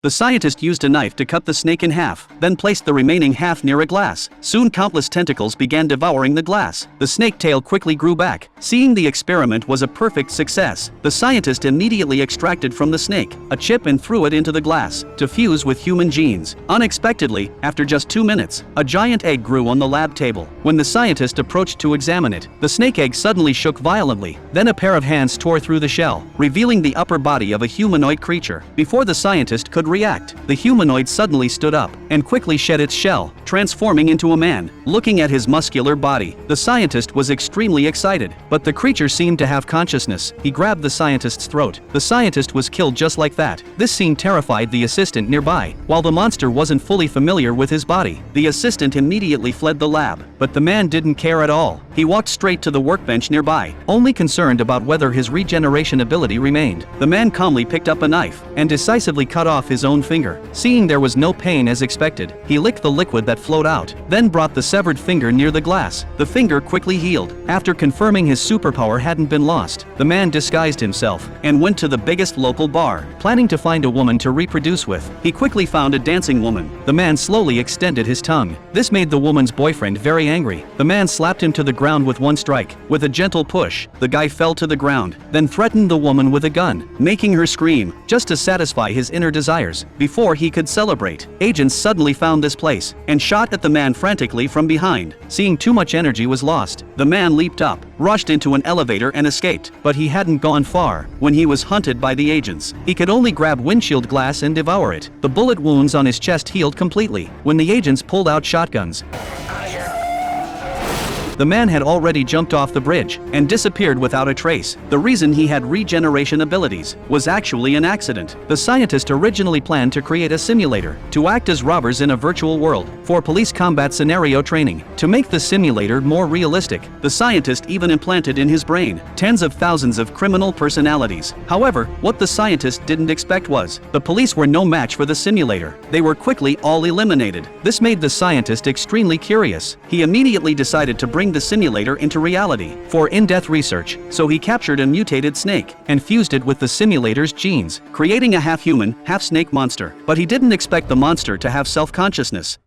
The scientist used a knife to cut the snake in half, then placed the remaining half near a glass. Soon countless tentacles began devouring the glass. The snake tail quickly grew back. Seeing the experiment was a perfect success, the scientist immediately extracted from the snake a chip and threw it into the glass to fuse with human genes. Unexpectedly, after just 2 minutes, a giant egg grew on the lab table. When the scientist approached to examine it, the snake egg suddenly shook violently. Then a pair of hands tore through the shell, revealing the upper body of a humanoid creature. Before the scientist could react, the humanoid suddenly stood up and quickly shed its shell, transforming into a man. Looking at his muscular body, the scientist was extremely excited, but the creature seemed to have consciousness. He grabbed the scientist's throat. The scientist was killed just like that. This scene terrified the assistant nearby. While the monster wasn't fully familiar with his body, the assistant immediately fled the lab, but the man didn't care at all. He walked straight to the workbench nearby, only concerned about whether his regeneration ability remained. The man calmly picked up a knife and decisively cut off his own finger. Seeing there was no pain as expected, he licked the liquid that flowed out, then brought the severed finger near the glass. The finger quickly healed. After confirming his superpower hadn't been lost, the man disguised himself and went to the biggest local bar, planning to find a woman to reproduce with. He quickly found a dancing woman. The man slowly extended his tongue. This made the woman's boyfriend very angry. The man slapped him to the ground with one strike. With a gentle push, the guy fell to the ground, then threatened the woman with a gun, making her scream, just to satisfy his inner desires. Before he could celebrate, agents suddenly found this place and shot at the man frantically from behind. Seeing too much energy was lost, the man leaped up, rushed into an elevator and escaped. But he hadn't gone far when he was hunted by the agents. He could only grab windshield glass and devour it. The bullet wounds on his chest healed completely when the agents pulled out shotguns. The man had already jumped off the bridge and disappeared without a trace. The reason he had regeneration abilities was actually an accident. The scientist originally planned to create a simulator to act as robbers in a virtual world for police combat scenario training. To make the simulator more realistic, the scientist even implanted in his brain tens of thousands of criminal personalities. However, what the scientist didn't expect was the police were no match for the simulator. They were quickly all eliminated. This made the scientist extremely curious. He immediately decided to bring the simulator into reality for in-depth research, so he captured a mutated snake and fused it with the simulator's genes, creating a half-human, half-snake monster. But he didn't expect the monster to have self-consciousness.